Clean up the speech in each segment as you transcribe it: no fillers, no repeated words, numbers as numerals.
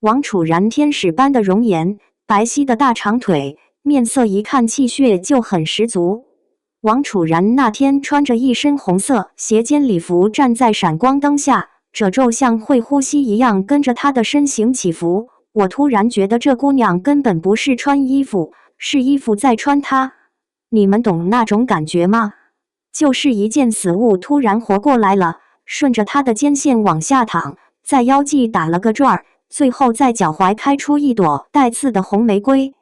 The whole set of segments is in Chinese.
王楚然天使般的容颜，白皙的大长腿，面色一看气血就很十足。王楚然那天穿着一身红色斜肩礼服，站在闪光灯下，褶皱像会呼吸一样跟着她的身形起伏。我突然觉得这姑娘根本不是穿衣服，是衣服在穿她。你们懂那种感觉吗？就是一件死物突然活过来了，顺着她的肩线往下淌，在腰际打了个转儿，最后在脚踝开出一朵带刺的红玫瑰。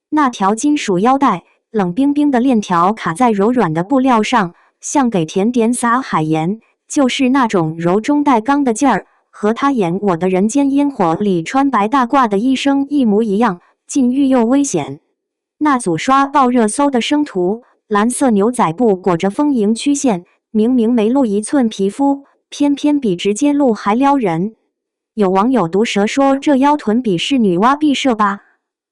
那条金属腰带冷冰冰的链条卡在柔软的布料上，像给甜点撒海盐，就是那种柔中带刚的劲儿，和他演我的人间烟火里穿白大褂的医生一模一样，禁欲又危险。那组刷爆热搜的生图，蓝色牛仔布裹着丰盈曲线，明明没露一寸皮肤，偏偏比直接露还撩人。有网友毒舌说这腰臀比是女娲毕设吧？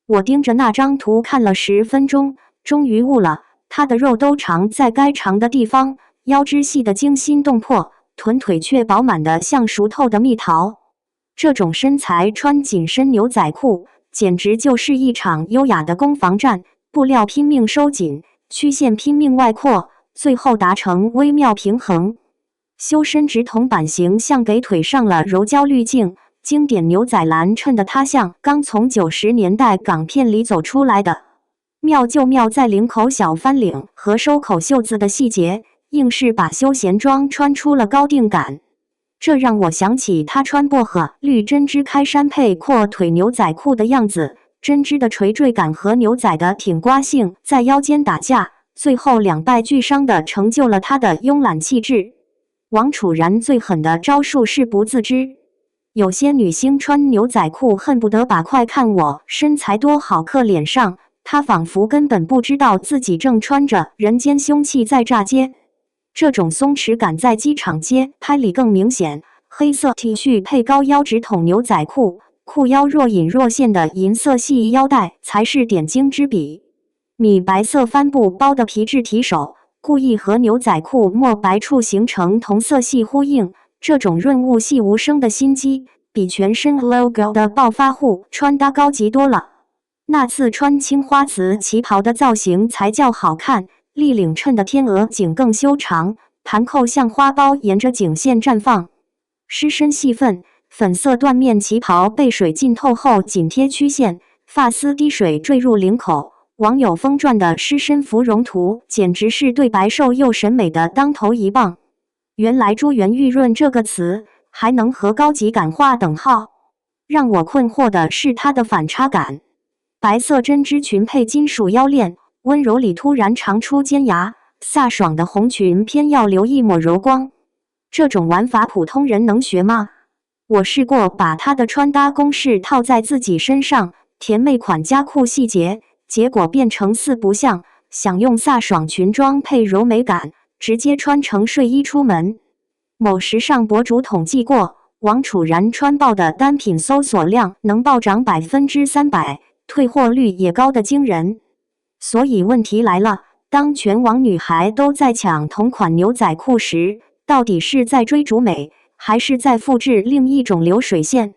我盯着那张图看了10分钟，终于悟了，她的肉都长在该长的地方，腰肢细得惊心动魄，臀腿却饱满得像熟透的蜜桃。这种身材穿紧身牛仔裤，简直就是一场优雅的攻防战，布料拼命收紧，曲线拼命外扩，最后达成微妙平衡。修身直筒版型像给腿上了柔焦滤镜，经典牛仔蓝衬得它像刚从90年代港片里走出来的。妙就妙在领口小翻领和收口袖子的细节，硬是把休闲装穿出了高定感。这让我想起他穿薄荷绿针织开衫配阔腿牛仔裤的样子，针织的垂坠感和牛仔的挺刮性在腰间打架，最后两败俱伤地成就了他的慵懒气质。王楚然最狠的招数是不自知。有些女星穿牛仔裤恨不得把快看我身材多好刻脸上，她仿佛根本不知道自己正穿着人间凶器在炸街。这种松弛感在机场街拍里更明显，黑色 T 恤配高腰直筒牛仔裤，裤腰若隐若现的银色细腰带才是点睛之笔。米白色帆布包的皮质提手，故意和牛仔裤墨白处形成同色系呼应，这种润物细无声的心机，比全身 logo 的暴发户穿搭高级多了。那次穿青花瓷旗袍的造型才叫好看，立领衬的天鹅颈更修长，盘扣像花苞沿着颈线绽放。湿身细分，粉色缎面旗袍被水浸透后紧贴曲线，发丝滴水坠入领口。网友疯转的湿身芙蓉图简直是对白瘦又审美的当头一棒。原来珠圆玉润这个词还能和高级感划等号。让我困惑的是它的反差感。白色针织裙配金属腰链，温柔里突然长出尖牙，飒爽的红裙偏要留一抹柔光。这种玩法普通人能学吗？我试过把她的穿搭公式套在自己身上，甜妹款加酷细节，结果变成四不像，想用飒爽裙装配柔美感，直接穿成睡衣出门。某时尚博主统计过，王楚然穿爆的单品搜索量能暴涨300%，退货率也高得惊人。所以问题来了，当全网女孩都在抢同款牛仔裤时，到底是在追逐美，还是在复制另一种流水线？